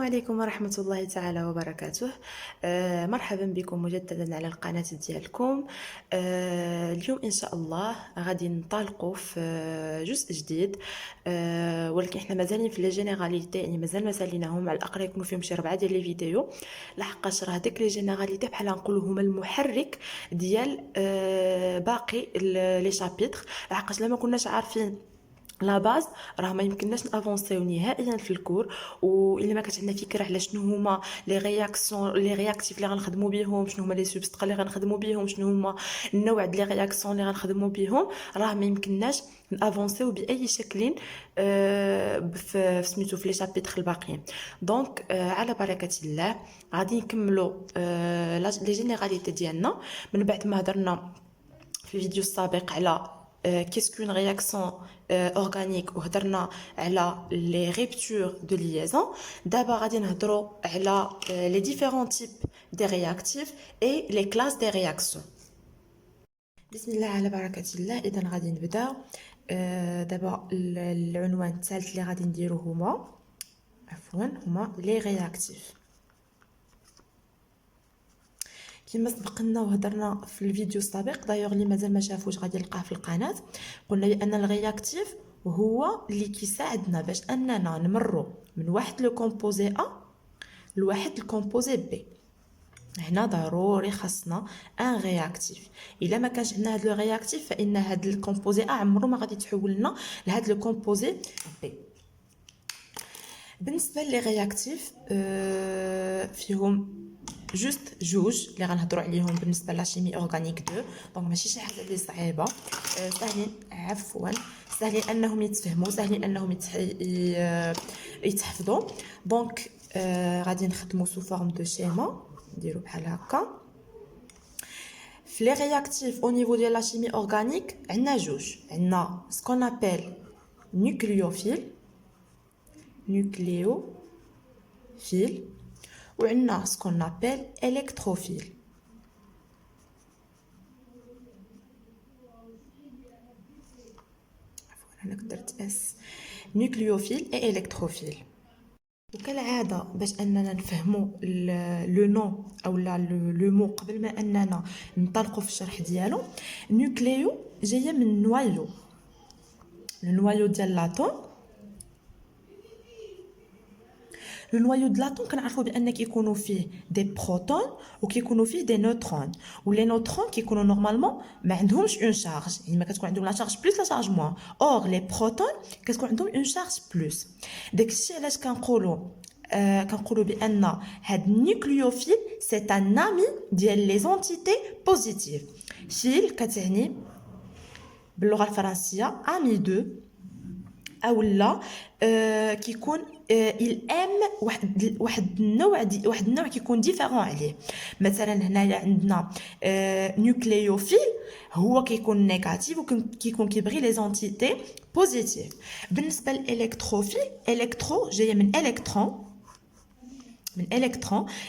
عليكم ورحمة الله تعالى وبركاته. مرحبا بكم مجددا على القناة ديالكم. اليوم إن شاء الله غادي ننطلقوا في جزء جديد. ولكن احنا مازالين في لي جينيراليتي، يعني مازال ما ساليناهم، على الأقل يكونوا فيهم شي 4 ديال لي فيديو، لحقاش راه داك لي جينيراليتي بحال نقولوا هما المحرك ديال باقي لي شابيتر، لحقاش لما كناش عارفين لا باز راه ما يمكنناش نافونسيو نهائيا في الكور. والا ما كانت عندنا فكره على شنو هما لي رياكسيون لي رياكتيف اللي غنخدموا بهم، شنو هما لي سبسترا اللي غنخدموا بهم، شنو هما النوع ديال لي رياكسيون اللي غنخدموا بهم، راه ما يمكنناش نافونسيو باي شكل في سميتو في لي شابيتر الباقيين. دونك على بركه الله غادي نكملوا لي جينيراليتي ديالنا من بعد ما هضرنا في الفيديو السابق على qu'est-ce qu'une réaction organique وهضرنا على les ruptures de liaison. دابا غادي نهضروا على les différents types des réactifs et les classes des réactions. بسم الله على بركة الله. إذا غادي نبدا. دابا العنوان الثالث اللي غادي نديرو هما les réactifs. كما سبق لنا وهضرنا في الفيديو السابق، دايوغ اللي مازال ما شافوش غادي يلقاه في القناه، قلنا بان الرياكتيف هو اللي كيساعدنا باش اننا نمروا من واحد لو كومبوزي ا لواحد الكومبوزي بي. هنا ضروري خاصنا ان رياكتيف. الا ما كانش عندنا هذا لو رياكتيف فان هذا الكومبوزي ا عمره ما غادي يتحول لنا لهذا لو كومبوزي بي. بالنسبه لي رياكتيف فيهم جوست جوج اللي غنهضروا عليهم بالنسبه لا شيمي اورغانيك 2. دونك ماشي شي حاجه اللي صعيبه، ساهلين انهم يتفهموا، ساهلين انهم يتحفظوا. دونك غادي نخدموا سو فورم دو شيما، نديروا بحال هكا. في لي رياكتيف او نيفو ديال لا شيمي اورغانيك عندنا جوج، عندنا سكون ابل نيوكليوفيل وعندنا سكون ابل الكتروفيل. انا درت اس نيوكليوفيل اي الكتروفيل. وكالعاده باش اننا نفهموا لو نو او لو مو قبل ما اننا ننطلقوا في الشرح ديالو، نيوكليو جايه من النوايو ديال لاطوم. لو نوايو د لاتوم كنعرفوا بان كيكونوا فيه دي بروتون وكيكونوا فيه دي نوترون، ولي نوترون كيكونوا نورمالمون ما عندهمش اون شارج، يعني ما كتكون عندهم لا شارج بلس لا شارج موان. اور لي بروتون كتكون عندهم اون شارج بلس. داكشي علاش كنقولوا بان هاد النيوكليوفيل سي ان امي ديال لي زونتيتي بوزيتيف. فيل كتعني باللغه الفرنسيه امي دو، اولا كيكون il aime واحد النوع كيكون ديفيرون عليه. مثلا هنايا عندنا نيوكليوفيل هو كيكون نيجاتيف وكيكون كيبغي لي زونتيتي بوزيتيف. بالنسبه للالكتروفيل، الكترو جايه من الكترون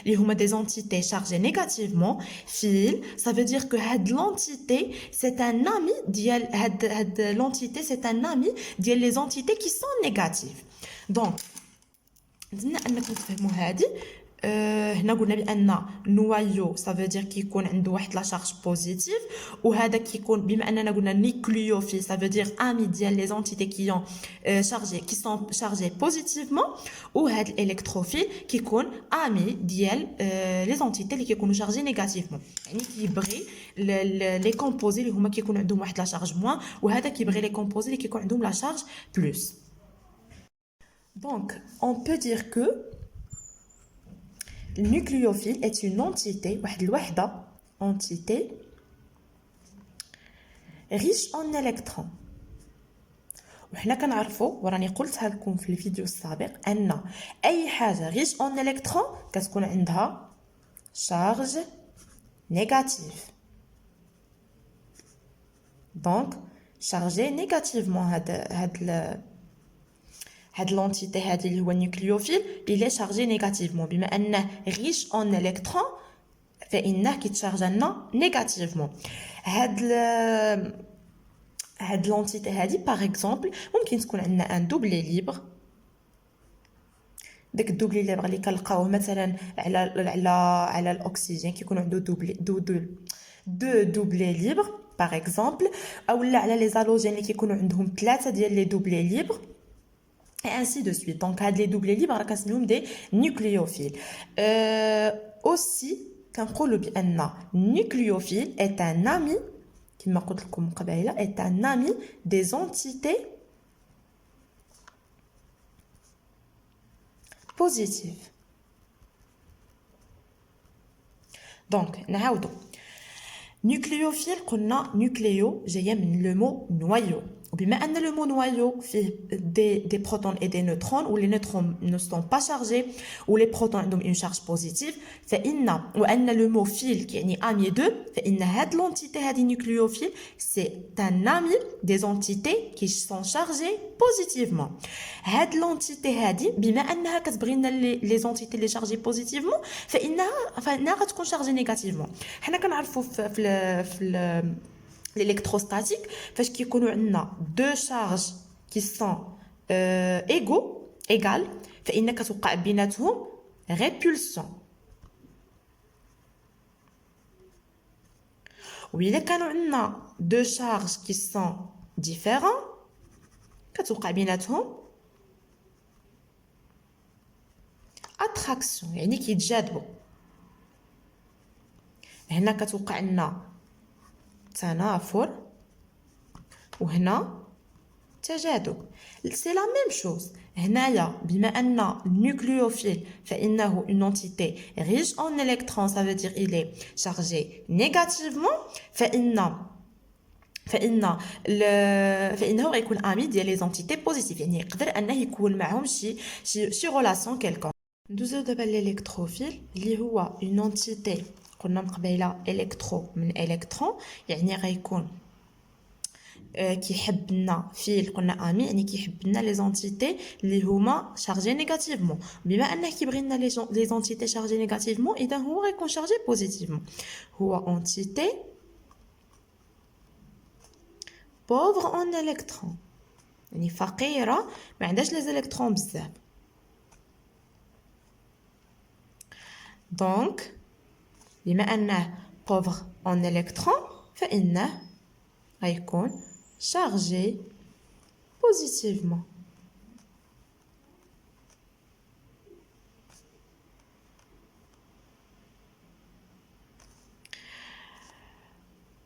اللي هما دي زونتيتي شارجي نيجاتيفمون. فيل ça veut dire que هاد لونتيتي c'est un ami ديال هاد لونتيتي c'est un ami ديال لي زونتيتي qui sont négatives. دونك نتمنى انكم تفهموا هذه. هنا قلنا بان نوايو ça veut dire كيكون عنده واحد لا شارج بوزيتيف، وهذا كيكون بما اننا قلنا نيوكليوفيل ça veut dire امي ديال لي زونتيتي كي سون شارجي بوزيتيفمون، وهذا الالكتروفيل كيكون امي ديال لي زونتيتي اللي كيكونوا شارجي نيجاتيفمون، يعني كيبغي لي كومبوزي اللي هما كيكون عندهم واحد لا شارج موان، وهذا كيبغي لي كومبوزي اللي كيكون عندهم لا شارج بلس. Donc, on peut dire que le nucléophile est une entité, entité riche en électrons. وحنا كنعرفوا وراني قلتها لكم في الفيديو السابق ان اي حاجه riche en électrons كتكون عندها charge négative. Donc, chargé négativement هاد لونتيتي هادي اللي هو النيوكليوفيل اللي شارجي نيجاتيفمون، بما انه ريش اون الكترون فانه كيتشارج لنا نيجاتيفمون. هاد لونتيتي هادي باغ اكزومبل ممكن تكون عندنا ان دوبلي ليبر داك الدوبلي ليبر اللي كنلقاوه مثلا على الاكسجين كيكون عنده دو دوبلي ليبر باغ اكزومبل، اولا على لي زالوجين اللي كيكونوا عندهم 3 ديال لي دوبلي ليبر et ainsi de suite. Donc هاد لي دوبلي ليبر راه كنسميوهم دي نيوكليوفيل. aussi كنقولوا بان nucléophile est un ami كما قلت لكم قبيله est un ami des entités positives. donc نعاودو nucléophile قلنا nucléo جايه من لو مو noyau. وبما ان le mot noyau فيه des protons et des neutrons où les neutrons ne sont pas chargés ou les protons عندهم une charge positive فإن وأن le mot fil qui يعني ami de فإن هاد l'entité هادي nucléophile c'est un ami des entités qui sont chargées positivement. هاد l'entité هادي بما أنها كتبغي لنا les entités les chargées positivement فإنها غتكون chargée négativement. حنا كنعرفوا في l'électrostatique فاش كيكونوا عندنا دو شارج كي سون égales فإن كتوقع بيناتهم ريبولسيون. وإلا كانوا عندنا دو شارج كي سون ديفيرون كتوقع بيناتهم اتراكسيون يعني كيتجاذبوا. هنا كتوقع لنا تنافر وهنا تجاذب. سي لا ميم شوز هنايا بما ان النيوكليوفيل فانه une entité riche en électrons ça veut dire il est chargé négativement فانه غيكون امي ديال لي زونتيتي بوزيتيف يعني يقدر انه يكون معهم شي ريلاسيون كيلكون. ندوزو دابا الالكتروفيل اللي هو une entité قلنا من قبيله الكترو من الكترون يعني غيكون كيحب لنا فيل قلنا امي يعني كيحب لنا لي زونتيتي اللي هما شارجي نيجاتيفمون. بما انه كيبغي لنا لي زونتيتي شارجي نيجاتيفمون اذا هو غيكون شارجي بوزيتيفمون. هو اونتيتي pauvre en électrons يعني فقيره ما عندهاش لي الكترون بزاف. دونك بما أنه pauvre en électrons فإنه غيكون chargé positivement.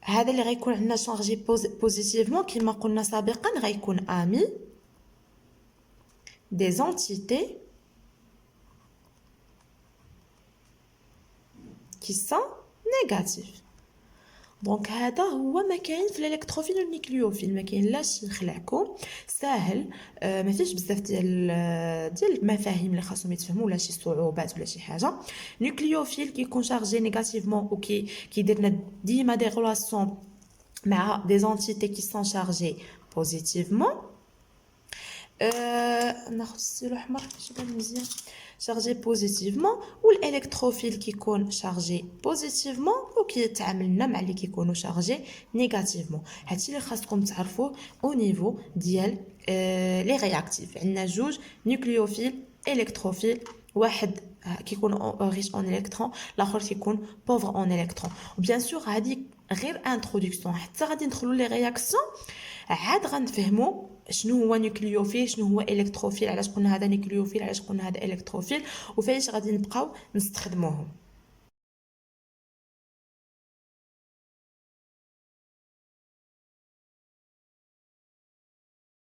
هذا اللي غيكون عندنا chargé positivement كما قلنا سابقا غيكون ami des entités qui sont négatifs. دونك هذا هو ما كاين في الالكتروفيل والنيوكليوفيل. ما كاين لاش نخلعكم ساهل ما فيش بزاف ديال المفاهيم اللي خاصهم يتفهموا ولا شي صعوبات ولا شي حاجه. نيوكليوفيل كيكون شارجي نيجاتيفمون و كيدير لنا ديما دي ريلاسيون مع دي زونتيتي كي سون شارجي بوزيتيفمون. ناخذ السيلو احمر باش يبان مزيان. chargé positivement والالكتروفيل كيكون chargé positivement وكيتعاملنا مع اللي كيكونوا chargé négativement. هادشي اللي خاصكم تعرفوه او نيفو ديال لي رياكتيف. عندنا جوج نيوكليوفيل الكتروفيل واحد كيكون ريش اون الكترون الاخر كيكون pauvre en électrons. وبيان سور هذه غير انتروداكسيون حتى غادي ندخلوا لي رياكسيون عاد غنفهموا شنو هو نيوكليوفيل شنو هو الكتروفيل علاش قلنا هذا نيوكليوفيل علاش قلنا هذا الكتروفيل وفاش غادي نبقاو نستخدموهم.